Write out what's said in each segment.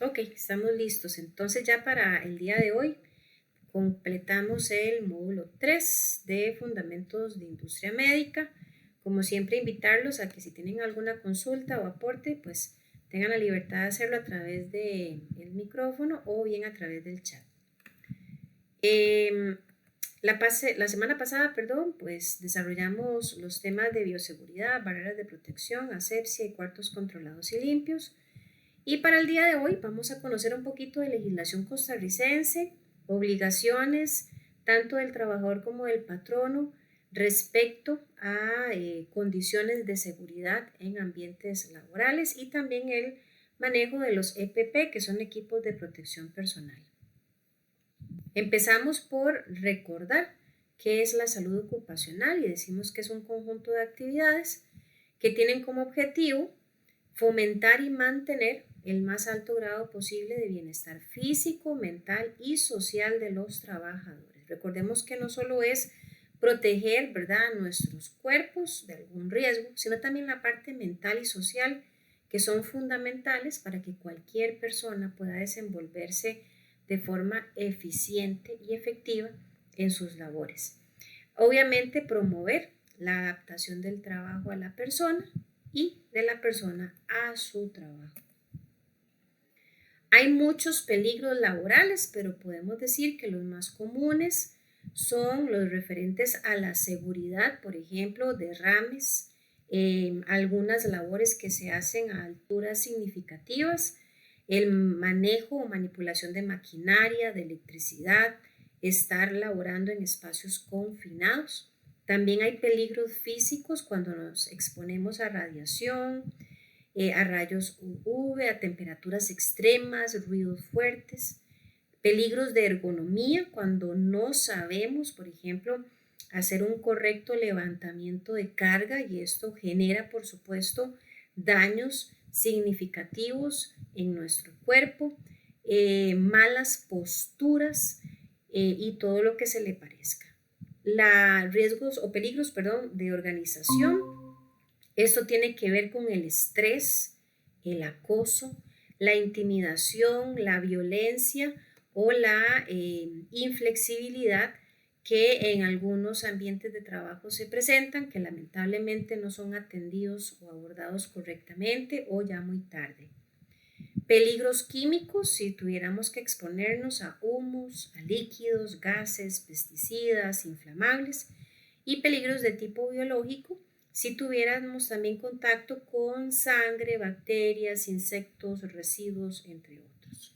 Ok, estamos listos. Entonces ya para el día de hoy completamos el módulo 3 de Fundamentos de Industria Médica. Como siempre, invitarlos a que si tienen alguna consulta o aporte, pues tengan la libertad de hacerlo a través del micrófono o bien a través del chat. La semana pasada, pues desarrollamos los temas de bioseguridad, barreras de protección, asepsia y cuartos controlados y limpios. Y para el día de hoy vamos a conocer un poquito de legislación costarricense, obligaciones tanto del trabajador como del patrono respecto a condiciones de seguridad en ambientes laborales y también el manejo de los EPP, que son equipos de protección personal. Empezamos por recordar qué es la salud ocupacional y decimos que es un conjunto de actividades que tienen como objetivo fomentar y mantener el más alto grado posible de bienestar físico, mental y social de los trabajadores. Recordemos que no solo es proteger, ¿verdad?, nuestros cuerpos de algún riesgo, sino también la parte mental y social que son fundamentales para que cualquier persona pueda desenvolverse de forma eficiente y efectiva en sus labores. Obviamente promover la adaptación del trabajo a la persona y de la persona a su trabajo. Hay muchos peligros laborales, pero podemos decir que los más comunes son los referentes a la seguridad, por ejemplo, derrames, algunas labores que se hacen a alturas significativas, el manejo o manipulación de maquinaria, de electricidad, estar laborando en espacios confinados. También hay peligros físicos cuando nos exponemos a radiación, a rayos UV, a temperaturas extremas, ruidos fuertes, peligros de ergonomía cuando no sabemos, por ejemplo, hacer un correcto levantamiento de carga y esto genera, por supuesto, daños significativos en nuestro cuerpo, malas posturas y todo lo que se le parezca. Riesgos o peligros, de organización. Esto tiene que ver con el estrés, el acoso, la intimidación, la violencia o la inflexibilidad que en algunos ambientes de trabajo se presentan, que lamentablemente no son atendidos o abordados correctamente o ya muy tarde. Peligros químicos, si tuviéramos que exponernos a humos, a líquidos, gases, pesticidas, inflamables, y peligros de tipo biológico, si tuviéramos también contacto con sangre, bacterias, insectos, residuos, entre otros.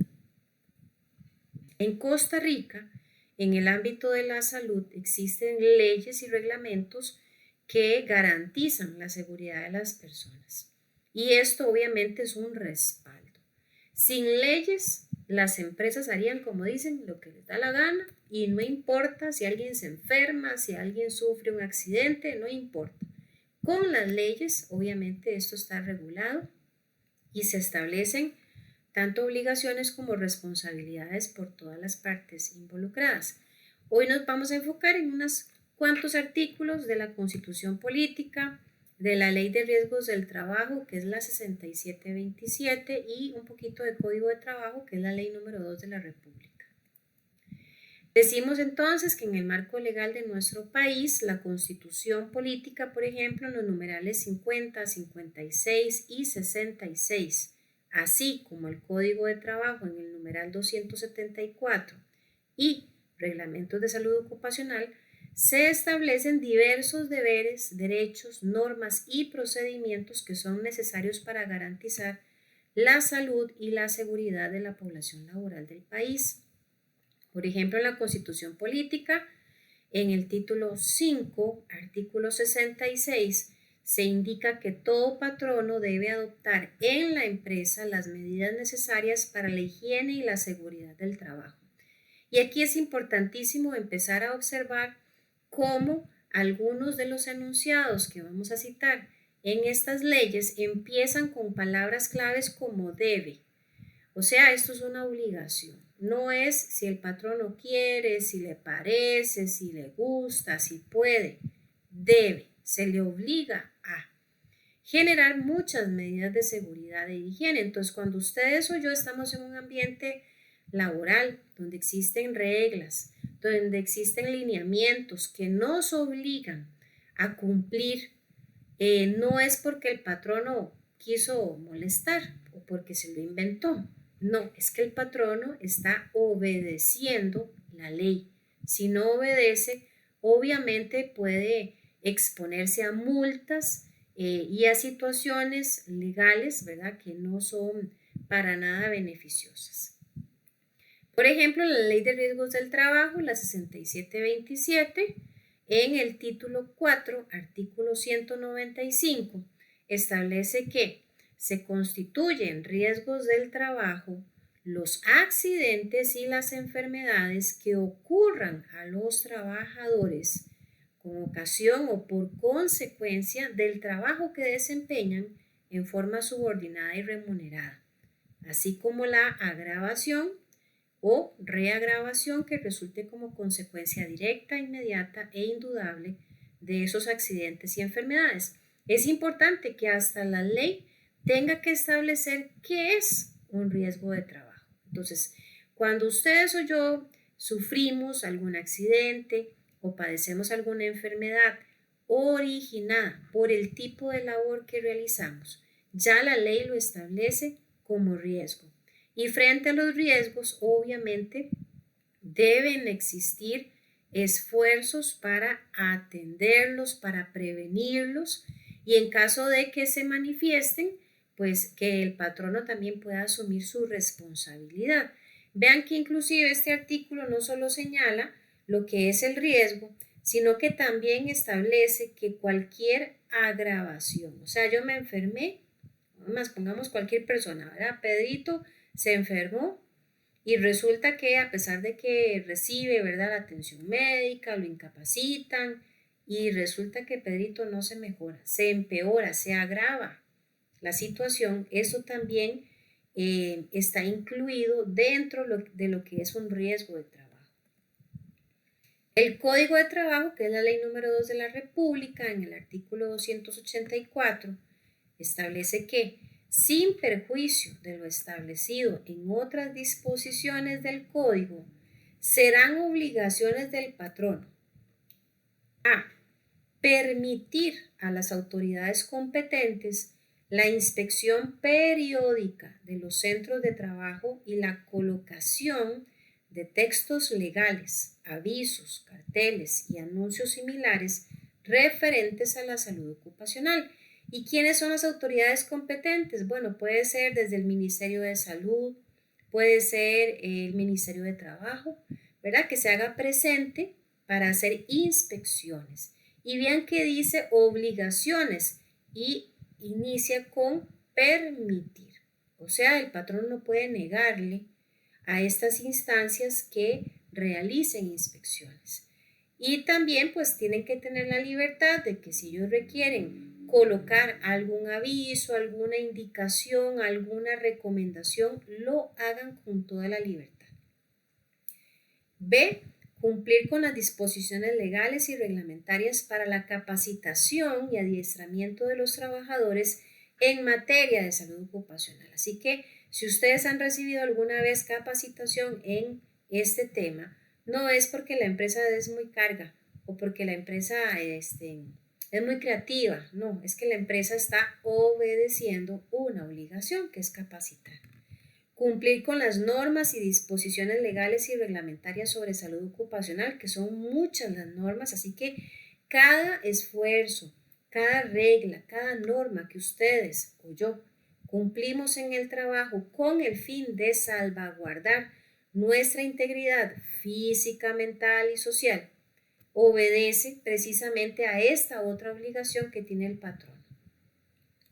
En Costa Rica, en el ámbito de la salud, existen leyes y reglamentos que garantizan la seguridad de las personas. Y esto obviamente es un respaldo. Sin leyes, las empresas harían, como dicen, lo que les da la gana y no importa si alguien se enferma, si alguien sufre un accidente, no importa. Con las leyes, obviamente, esto está regulado y se establecen tanto obligaciones como responsabilidades por todas las partes involucradas. Hoy nos vamos a enfocar en unos cuantos artículos de la Constitución Política, de la Ley de Riesgos del Trabajo, que es la 6727, y un poquito de Código de Trabajo, que es la Ley número 2 de la República. Decimos entonces que en el marco legal de nuestro país, la Constitución Política, por ejemplo, en los numerales 50, 56 y 66, así como el Código de Trabajo en el numeral 274 y reglamentos de salud ocupacional, se establecen diversos deberes, derechos, normas y procedimientos que son necesarios para garantizar la salud y la seguridad de la población laboral del país. Por ejemplo, en la Constitución Política, en el título 5, artículo 66, se indica que todo patrono debe adoptar en la empresa las medidas necesarias para la higiene y la seguridad del trabajo. Y aquí es importantísimo empezar a observar cómo algunos de los enunciados que vamos a citar en estas leyes empiezan con palabras claves como debe. O sea, esto es una obligación. No es si el patrono quiere, si le parece, si le gusta, si puede. Debe, se le obliga a. generar muchas medidas de seguridad e higiene. Entonces, cuando ustedes o yo estamos en un ambiente laboral donde existen reglas, donde existen lineamientos que nos obligan a cumplir, no es porque el patrono quiso molestar o porque se lo inventó. No, es que el patrono está obedeciendo la ley. Si no obedece, obviamente puede exponerse a multas y a situaciones legales, ¿verdad?, que no son para nada beneficiosas. Por ejemplo, la Ley de Riesgos del Trabajo, la 6727, en el título 4, artículo 195, establece que se constituyen riesgos del trabajo los accidentes y las enfermedades que ocurran a los trabajadores con ocasión o por consecuencia del trabajo que desempeñan en forma subordinada y remunerada, así como la agravación o reagravación que resulte como consecuencia directa, inmediata e indudable de esos accidentes y enfermedades. Es importante que hasta la ley tenga que establecer qué es un riesgo de trabajo. Entonces, cuando ustedes o yo sufrimos algún accidente o padecemos alguna enfermedad originada por el tipo de labor que realizamos, ya la ley lo establece como riesgo. Y frente a los riesgos, obviamente, deben existir esfuerzos para atenderlos, para prevenirlos y en caso de que se manifiesten, pues que el patrono también pueda asumir su responsabilidad. Vean que inclusive este artículo no solo señala lo que es el riesgo, sino que también establece que cualquier agravación, o sea, yo me enfermé, más pongamos cualquier persona, ¿verdad? Pedrito se enfermó y resulta que a pesar de que recibe, ¿verdad?, la atención médica, lo incapacitan y resulta que Pedrito no se mejora, se empeora, se agrava la situación, eso también está incluido dentro de lo que es un riesgo de trabajo. El Código de Trabajo, que es la ley número 2 de la República, en el artículo 284, establece que sin perjuicio de lo establecido en otras disposiciones del Código, serán obligaciones del patrono a permitir a las autoridades competentes la inspección periódica de los centros de trabajo y la colocación de textos legales, avisos, carteles y anuncios similares referentes a la salud ocupacional. ¿Y quiénes son las autoridades competentes? Bueno, puede ser desde el Ministerio de Salud, puede ser el Ministerio de Trabajo, ¿verdad?, que se haga presente para hacer inspecciones. Y vean que dice obligaciones y inicia con permitir. O sea, el patrón no puede negarle a estas instancias que realicen inspecciones. Y también pues tienen que tener la libertad de que si ellos requieren colocar algún aviso, alguna indicación, alguna recomendación, lo hagan con toda la libertad. B. Cumplir con las disposiciones legales y reglamentarias para la capacitación y adiestramiento de los trabajadores en materia de salud ocupacional. Así que si ustedes han recibido alguna vez capacitación en este tema, no es porque la empresa es muy carga o porque la empresa es muy creativa, no, es que la empresa está obedeciendo una obligación que es capacitar. Cumplir con las normas y disposiciones legales y reglamentarias sobre salud ocupacional, que son muchas las normas, así que cada esfuerzo, cada regla, cada norma que ustedes o yo cumplimos en el trabajo con el fin de salvaguardar nuestra integridad física, mental y social, obedece precisamente a esta otra obligación que tiene el patrón.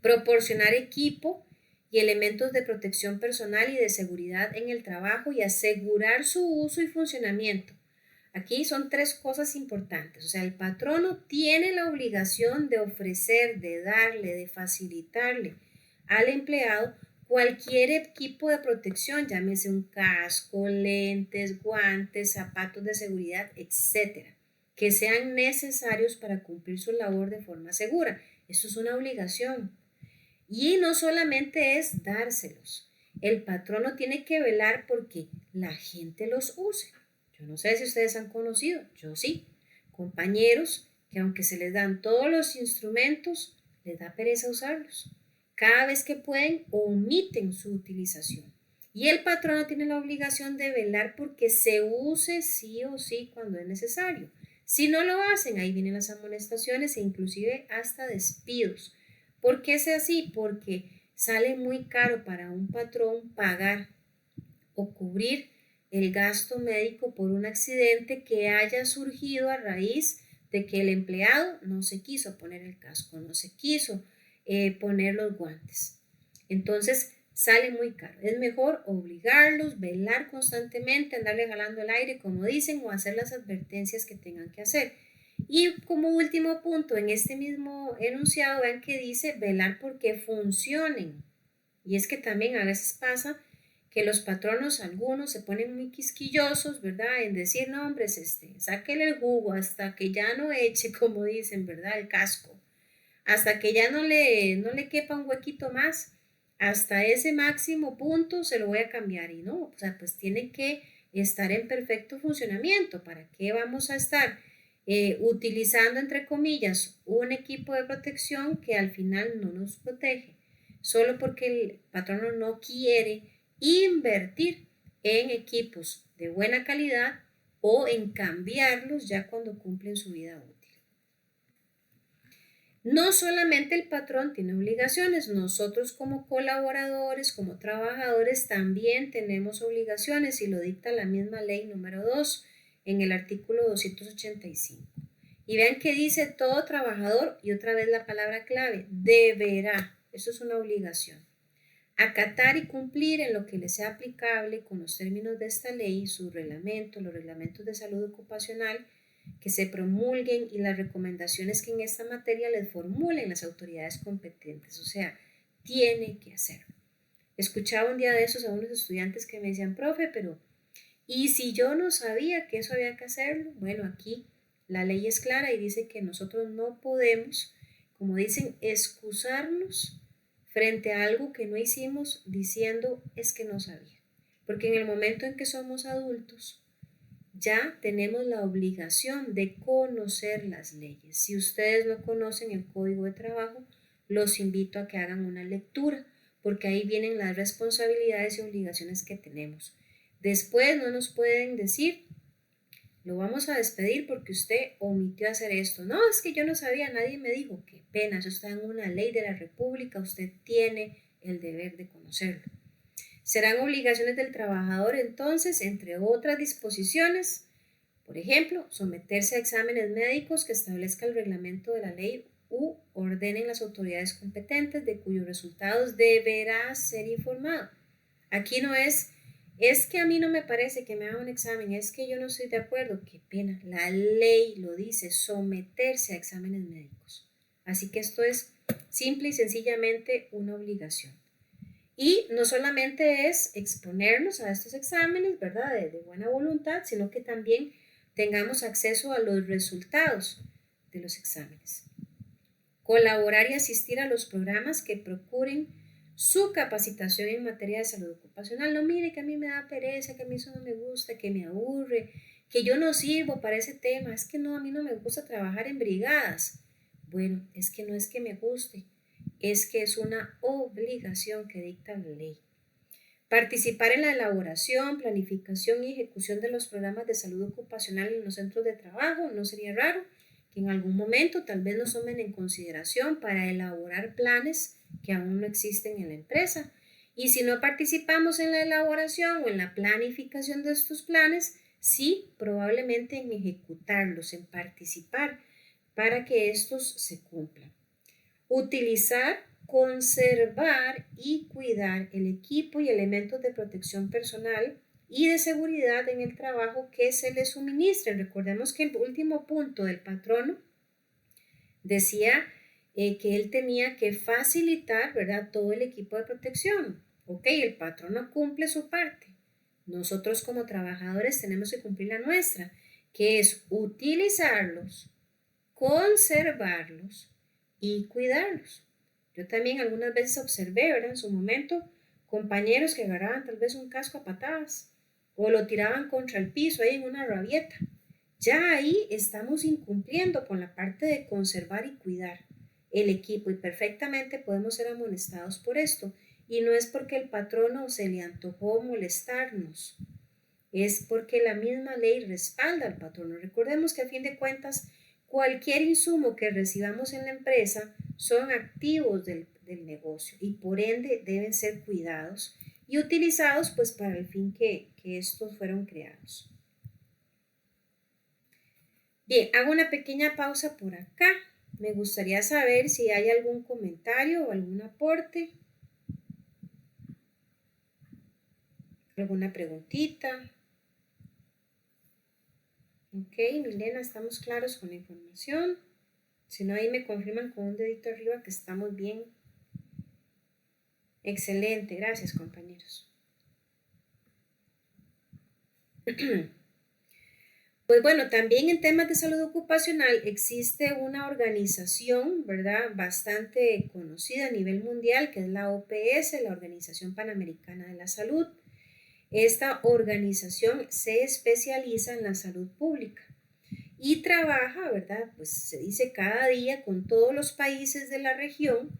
Proporcionar equipo y elementos de protección personal y de seguridad en el trabajo y asegurar su uso y funcionamiento. Aquí son tres cosas importantes. O sea, el patrono tiene la obligación de ofrecer, de darle, de facilitarle al empleado cualquier equipo de protección, llámese un casco, lentes, guantes, zapatos de seguridad, etcétera, que sean necesarios para cumplir su labor de forma segura. Eso es una obligación. Y no solamente es dárselos, el patrono tiene que velar porque la gente los use. Yo no sé si ustedes han conocido, yo sí, compañeros que aunque se les dan todos los instrumentos, les da pereza usarlos. Cada vez que pueden, omiten su utilización. Y el patrono tiene la obligación de velar porque se use sí o sí cuando es necesario. Si no lo hacen, ahí vienen las amonestaciones e inclusive hasta despidos. ¿Por qué es así? Porque sale muy caro para un patrón pagar o cubrir el gasto médico por un accidente que haya surgido a raíz de que el empleado no se quiso poner el casco, no se quiso poner los guantes. Entonces sale muy caro. Es mejor obligarlos, velar constantemente, andarle jalando el aire, como dicen, o hacer las advertencias que tengan que hacer. Y como último punto, en este mismo enunciado, vean que dice velar porque funcionen. Y es que también a veces pasa que los patronos, algunos, se ponen muy quisquillosos, ¿verdad? En decir, no, hombres, sáquele el jugo hasta que ya no eche, como dicen, ¿verdad? El casco. Hasta que ya no le quepa un huequito más. Hasta ese máximo punto se lo voy a cambiar. Y no, o sea, pues tiene que estar en perfecto funcionamiento. ¿Para qué vamos a estar utilizando, entre comillas, un equipo de protección que al final no nos protege? Solo porque el patrono no quiere invertir en equipos de buena calidad o en cambiarlos ya cuando cumplen su vida útil. No solamente el patrón tiene obligaciones, nosotros como colaboradores, como trabajadores, también tenemos obligaciones y lo dicta la misma ley número 2 en el artículo 285. Y vean que dice todo trabajador, y otra vez la palabra clave, deberá, eso es una obligación, acatar y cumplir en lo que le sea aplicable con los términos de esta ley, su reglamento, los reglamentos de salud ocupacional que se promulguen y las recomendaciones que en esta materia les formulen las autoridades competentes, o sea, tiene que hacerlo. Escuchaba un día de esos a unos estudiantes que me decían, profe, pero ¿y si yo no sabía que eso había que hacerlo? Bueno, aquí la ley es clara y dice que nosotros no podemos, como dicen, excusarnos frente a algo que no hicimos diciendo es que no sabía. Porque en el momento en que somos adultos, ya tenemos la obligación de conocer las leyes. Si ustedes no conocen el Código de Trabajo, los invito a que hagan una lectura, porque ahí vienen las responsabilidades y obligaciones que tenemos. Después no nos pueden decir, lo vamos a despedir porque usted omitió hacer esto. No, es que yo no sabía, nadie me dijo. Qué pena, eso está en una ley de la República, usted tiene el deber de conocerlo. Serán obligaciones del trabajador entonces, entre otras disposiciones, por ejemplo, someterse a exámenes médicos que establezca el reglamento de la ley u ordenen las autoridades competentes de cuyos resultados deberá ser informado. Aquí no es que a mí no me parece que me haga un examen, es que yo no estoy de acuerdo, qué pena, la ley lo dice, someterse a exámenes médicos. Así que esto es simple y sencillamente una obligación. Y no solamente es exponernos a estos exámenes, ¿verdad? De buena voluntad, sino que también tengamos acceso a los resultados de los exámenes. Colaborar y asistir a los programas que procuren su capacitación en materia de salud ocupacional. No mire que a mí me da pereza, que a mí eso no me gusta, que me aburre, que yo no sirvo para ese tema, es que no, a mí no me gusta trabajar en brigadas. Bueno, es que no es que me guste, es que es una obligación que dicta la ley. Participar en la elaboración, planificación y ejecución de los programas de salud ocupacional en los centros de trabajo. No sería raro que en algún momento tal vez nos tomen en consideración para elaborar planes que aún no existen en la empresa. Y si no participamos en la elaboración o en la planificación de estos planes, sí, probablemente en ejecutarlos, en participar para que estos se cumplan. Utilizar, conservar y cuidar el equipo y elementos de protección personal y de seguridad en el trabajo que se les suministren. Recordemos que el último punto del patrono decía que él tenía que facilitar, ¿verdad?, todo el equipo de protección. Ok, el patrono cumple su parte. Nosotros como trabajadores tenemos que cumplir la nuestra, que es utilizarlos, conservarlos y cuidarlos. Yo también algunas veces observé, ¿verdad? En su momento, compañeros que agarraban tal vez un casco a patadas o lo tiraban contra el piso ahí en una rabieta. Ya ahí estamos incumpliendo con la parte de conservar y cuidar el equipo y perfectamente podemos ser amonestados por esto. Y no es porque el patrono se le antojó molestarnos, es porque la misma ley respalda al patrono. Recordemos que a fin de cuentas, cualquier insumo que recibamos en la empresa son activos del negocio y por ende deben ser cuidados y utilizados pues para el fin que estos fueron creados. Bien, hago una pequeña pausa por acá. Me gustaría saber si hay algún comentario o algún aporte, alguna preguntita. Ok, Milena, estamos claros con la información. Si no, ahí me confirman con un dedito arriba que estamos bien. Excelente, gracias compañeros. Pues bueno, también en temas de salud ocupacional existe una organización, ¿verdad? Bastante conocida a nivel mundial, que es la OPS, la Organización Panamericana de la Salud. Esta organización se especializa en la salud pública y trabaja, ¿verdad? Pues se dice cada día con todos los países de la región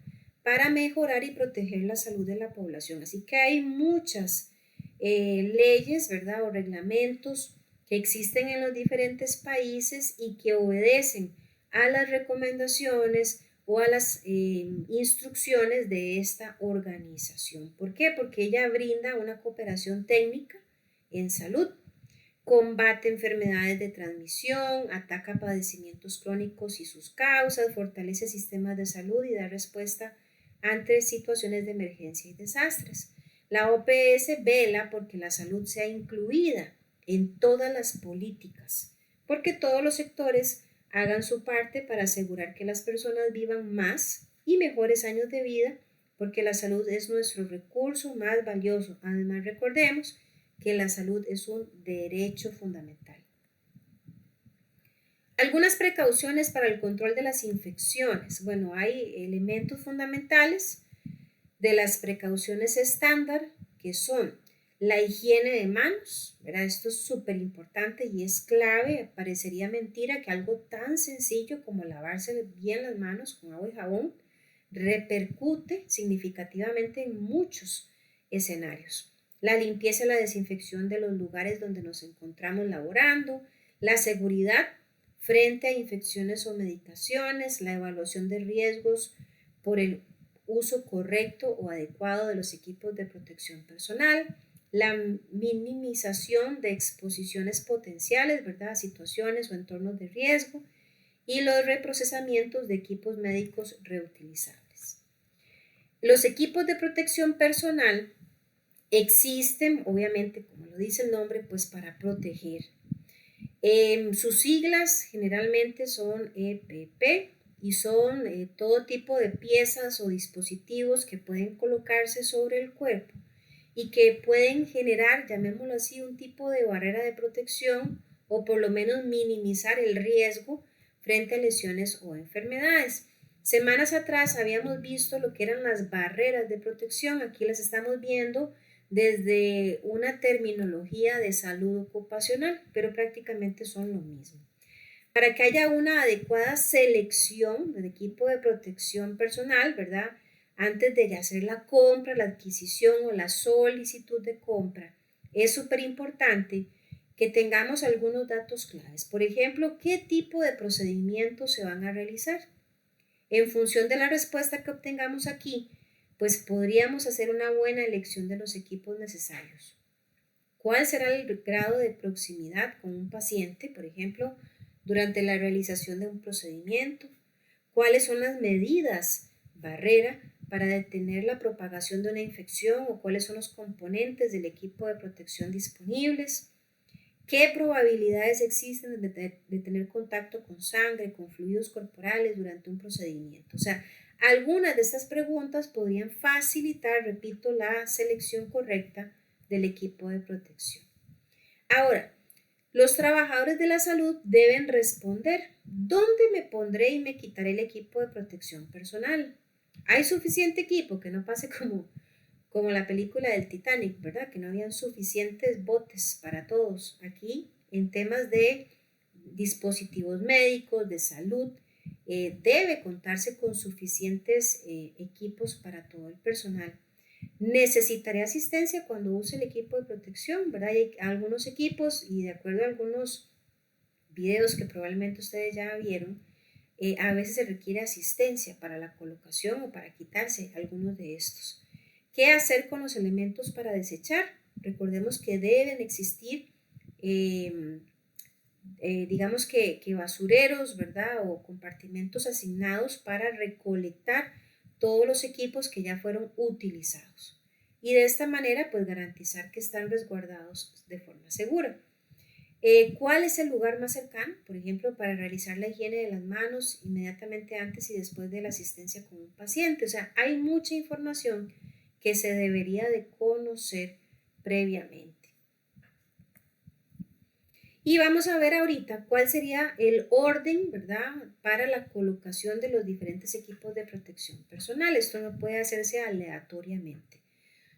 para mejorar y proteger la salud de la población. Así que hay muchas leyes, ¿verdad? O reglamentos que existen en los diferentes países y que obedecen a las recomendaciones o a las instrucciones de esta organización. ¿Por qué? Porque ella brinda una cooperación técnica en salud, combate enfermedades de transmisión, ataca padecimientos crónicos y sus causas, fortalece sistemas de salud y da respuesta ante situaciones de emergencia y desastres. La OPS vela porque la salud sea incluida en todas las políticas, porque todos los sectores hagan su parte para asegurar que las personas vivan más y mejores años de vida, porque la salud es nuestro recurso más valioso. Además, recordemos que la salud es un derecho fundamental. Algunas precauciones para el control de las infecciones. Bueno, hay elementos fundamentales de las precauciones estándar que son la higiene de manos, ¿verdad? Esto es súper importante y es clave. Parecería mentira que algo tan sencillo como lavarse bien las manos con agua y jabón repercute significativamente en muchos escenarios. La limpieza y la desinfección de los lugares donde nos encontramos laborando, la seguridad frente a infecciones o medicaciones, la evaluación de riesgos por el uso correcto o adecuado de los equipos de protección personal, la minimización de exposiciones potenciales, ¿verdad?, a situaciones o entornos de riesgo y los reprocesamientos de equipos médicos reutilizables. Los equipos de protección personal existen, obviamente, como lo dice el nombre, pues para proteger. Sus siglas generalmente son EPP y son todo tipo de piezas o dispositivos que pueden colocarse sobre el cuerpo y que pueden generar, llamémoslo así, un tipo de barrera de protección o por lo menos minimizar el riesgo frente a lesiones o enfermedades. Semanas atrás habíamos visto lo que eran las barreras de protección, aquí las estamos viendo desde una terminología de salud ocupacional, pero prácticamente son lo mismo. Para que haya una adecuada selección del equipo de protección personal, ¿verdad?, antes de hacer la compra, la adquisición o la solicitud de compra, es súper importante que tengamos algunos datos claves. Por ejemplo, ¿qué tipo de procedimientos se van a realizar? En función de la respuesta que obtengamos aquí, pues podríamos hacer una buena elección de los equipos necesarios. ¿Cuál será el grado de proximidad con un paciente, por ejemplo, durante la realización de un procedimiento? ¿Cuáles son las medidas barrera para detener la propagación de una infección o cuáles son los componentes del equipo de protección disponibles? ¿Qué probabilidades existen de tener contacto con sangre, con fluidos corporales durante un procedimiento? O sea, algunas de estas preguntas podrían facilitar, repito, la selección correcta del equipo de protección. Ahora, los trabajadores de la salud deben responder, ¿dónde me pondré y me quitaré el equipo de protección personal? Hay suficiente equipo, que no pase como la película del Titanic, ¿verdad? Que no habían suficientes botes para todos. Aquí, en temas de dispositivos médicos, de salud, debe contarse con suficientes equipos para todo el personal. Necesitaré asistencia cuando use el equipo de protección, ¿verdad? Hay algunos equipos y de acuerdo a algunos videos que probablemente ustedes ya vieron, a veces se requiere asistencia para la colocación o para quitarse algunos de estos. ¿Qué hacer con los elementos para desechar? Recordemos que deben existir, digamos que basureros, ¿verdad? O compartimentos asignados para recolectar todos los equipos que ya fueron utilizados. Y de esta manera, pues garantizar que están resguardados de forma segura. ¿Cuál es el lugar más cercano, por ejemplo, para realizar la higiene de las manos inmediatamente antes y después de la asistencia con un paciente? O sea, hay mucha información que se debería de conocer previamente. Y vamos a ver ahorita cuál sería el orden, ¿verdad?, para la colocación de los diferentes equipos de protección personal. Esto no puede hacerse aleatoriamente.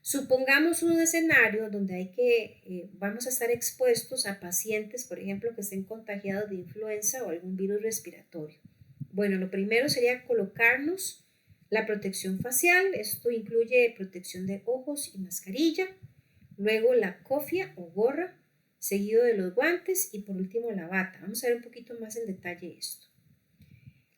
Supongamos un escenario donde vamos a estar expuestos a pacientes, por ejemplo, que estén contagiados de influenza o algún virus respiratorio. Bueno, lo primero sería colocarnos la protección facial. Esto incluye protección de ojos y mascarilla. Luego la cofia o gorra, seguido de los guantes y por último la bata. Vamos a ver un poquito más en detalle esto.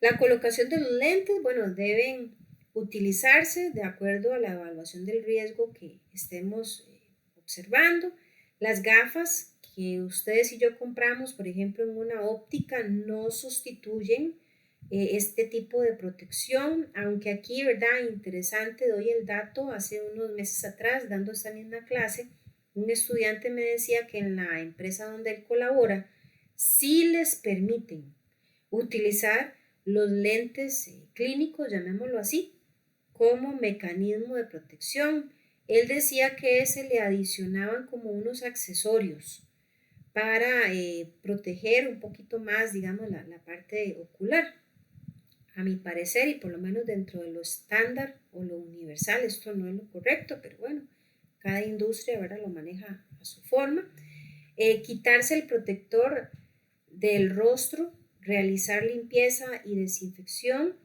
La colocación de los lentes, bueno, deben utilizarse de acuerdo a la evaluación del riesgo que estemos observando. Las gafas que ustedes y yo compramos, por ejemplo, en una óptica, no sustituyen este tipo de protección, aunque aquí, ¿verdad? Interesante, doy el dato, hace unos meses atrás, dando esta misma clase, un estudiante me decía que en la empresa donde él colabora, sí les permiten utilizar los lentes clínicos, llamémoslo así, como mecanismo de protección. Él decía que se le adicionaban como unos accesorios para proteger un poquito más, digamos, la parte ocular. A mi parecer, y por lo menos dentro de lo estándar o lo universal, esto no es lo correcto, pero bueno, cada industria, ¿verdad?, lo maneja a su forma. Quitarse el protector del rostro, realizar limpieza y desinfección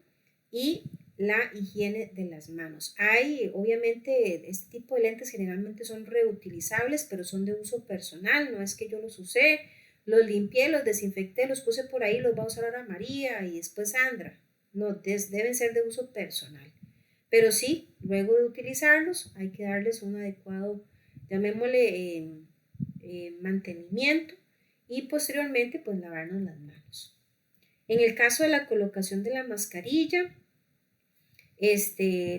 y la higiene de las manos. Hay, obviamente, este tipo de lentes generalmente son reutilizables, pero son de uso personal, no es que yo los usé, los limpié, los desinfecté, los puse por ahí, los va a usar ahora María y después Sandra. No, deben ser de uso personal. Pero sí, luego de utilizarlos hay que darles un adecuado, llamémosle, mantenimiento y posteriormente pues lavarnos las manos. En el caso de la colocación de la mascarilla,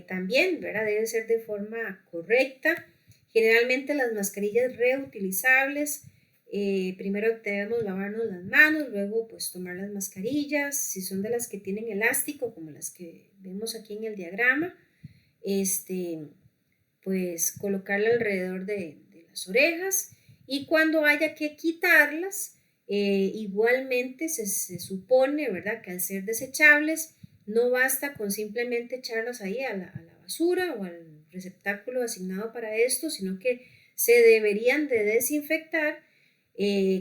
también, ¿verdad?, debe ser de forma correcta. Generalmente las mascarillas reutilizables, primero debemos lavarnos las manos, luego pues tomar las mascarillas, si son de las que tienen elástico, como las que vemos aquí en el diagrama, pues colocarla alrededor de las orejas y cuando haya que quitarlas, igualmente se supone, ¿verdad?, que al ser desechables no basta con simplemente echarlas ahí a la basura o al receptáculo asignado para esto, sino que se deberían de desinfectar,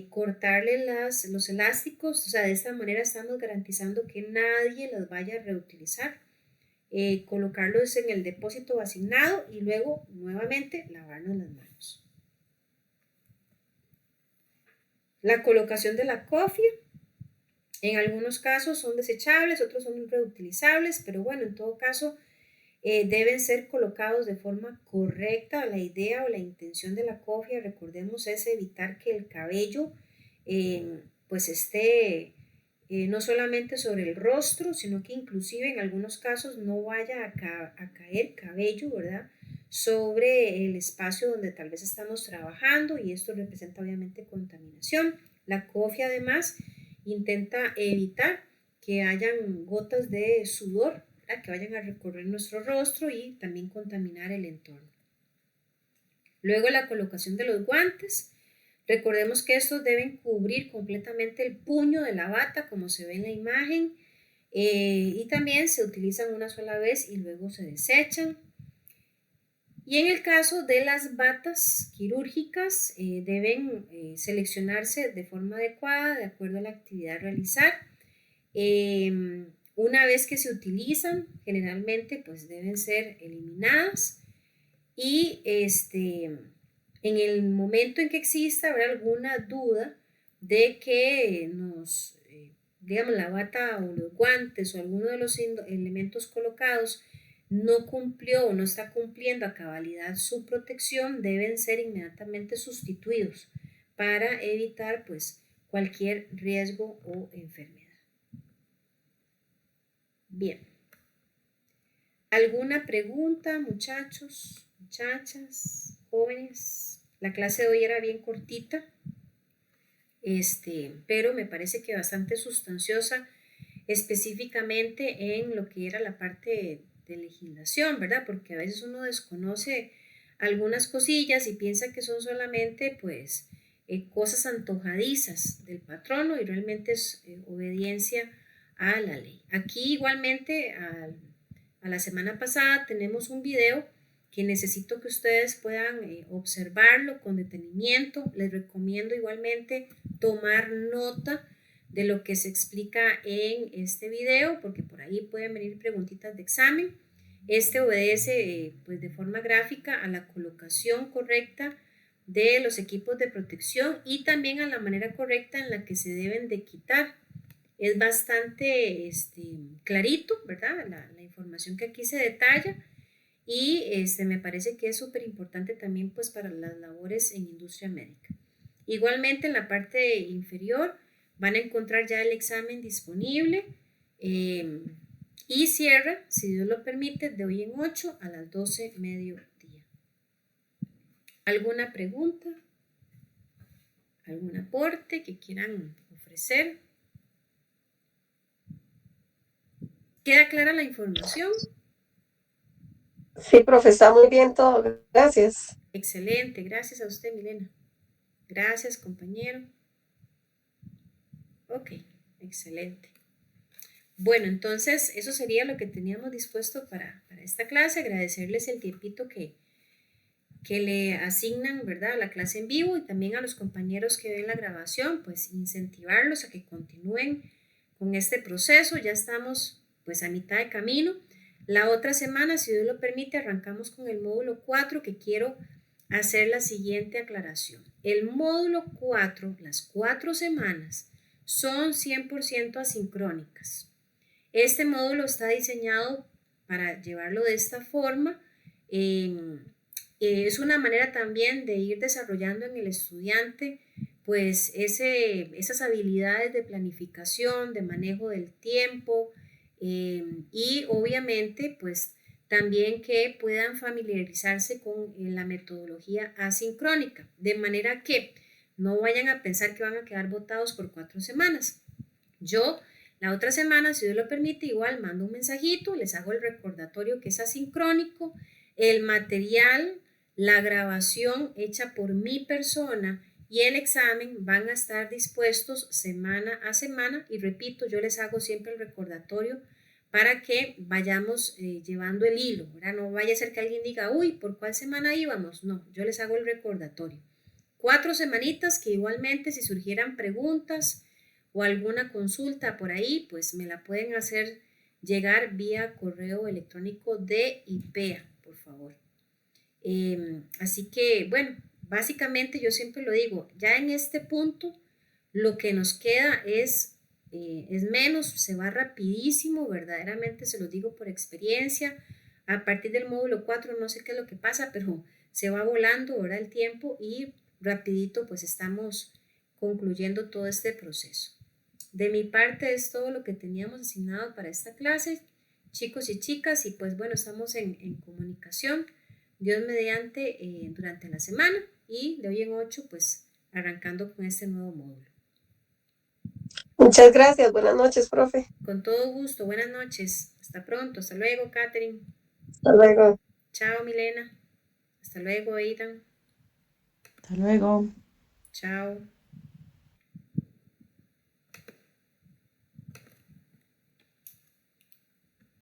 cortarle los elásticos, o sea, de esta manera estamos garantizando que nadie las vaya a reutilizar. Colocarlos en el depósito asignado y luego nuevamente lavarnos las manos. La colocación de la cofia, en algunos casos son desechables, otros son reutilizables, pero bueno, en todo caso deben ser colocados de forma correcta. La idea o la intención de la cofia, recordemos, es evitar que el cabello pues esté no solamente sobre el rostro, sino que inclusive en algunos casos no vaya a caer cabello, ¿verdad?, sobre el espacio donde tal vez estamos trabajando y esto representa obviamente contaminación. La cofia además intenta evitar que hayan gotas de sudor, ¿verdad?, que vayan a recorrer nuestro rostro y también contaminar el entorno. Luego la colocación de los guantes. Recordemos que estos deben cubrir completamente el puño de la bata, como se ve en la imagen. y también se utilizan una sola vez y luego se desechan. Y en el caso de las batas quirúrgicas, deben seleccionarse de forma adecuada, de acuerdo a la actividad a realizar. Una vez que se utilizan, generalmente pues deben ser eliminadas y en el momento en que exista habrá alguna duda de que digamos, la bata o los guantes o alguno de los elementos colocados no cumplió o no está cumpliendo a cabalidad su protección, deben ser inmediatamente sustituidos para evitar pues cualquier riesgo o enfermedad. Bien. ¿Alguna pregunta, muchachos, muchachas, jóvenes? La clase de hoy era bien cortita, pero me parece que bastante sustanciosa, específicamente en lo que era la parte de legislación, ¿verdad? Porque a veces uno desconoce algunas cosillas y piensa que son solamente, pues, cosas antojadizas del patrono y realmente es obediencia a la ley. Aquí igualmente a la semana pasada tenemos un video que necesito que ustedes puedan observarlo con detenimiento. Les recomiendo igualmente tomar nota de lo que se explica en este video, porque por ahí pueden venir preguntitas de examen. Obedece pues de forma gráfica a la colocación correcta de los equipos de protección y también a la manera correcta en la que se deben de quitar. Es bastante clarito, ¿verdad? La información que aquí se detalla y me parece que es súper importante también pues para las labores en industria médica. Igualmente en la parte inferior van a encontrar ya el examen disponible y cierra, si Dios lo permite, de hoy en 8 a las 12 mediodía. ¿Alguna pregunta? ¿Algún aporte que quieran ofrecer? ¿Queda clara la información? Sí, profe, está muy bien todo. Gracias. Excelente, gracias a usted, Milena. Gracias, compañero. Ok, excelente. Bueno, entonces eso sería lo que teníamos dispuesto para esta clase. Agradecerles el tiempito que le asignan, ¿verdad? A la clase en vivo y también a los compañeros que ven la grabación, pues incentivarlos a que continúen con este proceso. Ya estamos pues a mitad de camino. La otra semana, si Dios lo permite, arrancamos con el módulo 4 que quiero hacer la siguiente aclaración. El módulo 4, las 4 semanas, son 100% asincrónicas. Este módulo está diseñado para llevarlo de esta forma. Es una manera también de ir desarrollando en el estudiante pues esas habilidades de planificación, de manejo del tiempo y obviamente pues también que puedan familiarizarse con la metodología asincrónica, de manera que no vayan a pensar que van a quedar botados por 4 semanas. Yo la otra semana, si Dios lo permite, igual mando un mensajito, les hago el recordatorio que es asincrónico, el material, la grabación hecha por mi persona y el examen van a estar dispuestos semana a semana y repito, yo les hago siempre el recordatorio para que vayamos llevando el hilo, ¿verdad? No vaya a ser que alguien diga, uy, ¿por cuál semana íbamos? No, yo les hago el recordatorio. 4 semanitas que igualmente si surgieran preguntas o alguna consulta por ahí, pues me la pueden hacer llegar vía correo electrónico de IPEA, por favor. Así que, bueno, básicamente yo siempre lo digo, ya en este punto lo que nos queda es menos, se va rapidísimo, verdaderamente se lo digo por experiencia. A partir del módulo 4 no sé qué es lo que pasa, pero se va volando ahora el tiempo y rapidito pues estamos concluyendo todo este proceso. De mi parte es todo lo que teníamos asignado para esta clase, chicos y chicas, y pues bueno, estamos en comunicación, Dios mediante, durante la semana y de hoy en 8 pues arrancando con este nuevo módulo. Muchas gracias. Buenas noches, profe. Con todo gusto, buenas noches, hasta pronto, hasta luego, Katherine. Hasta luego. Chao, Milena. Hasta luego, Aidan. Hasta luego. Chao.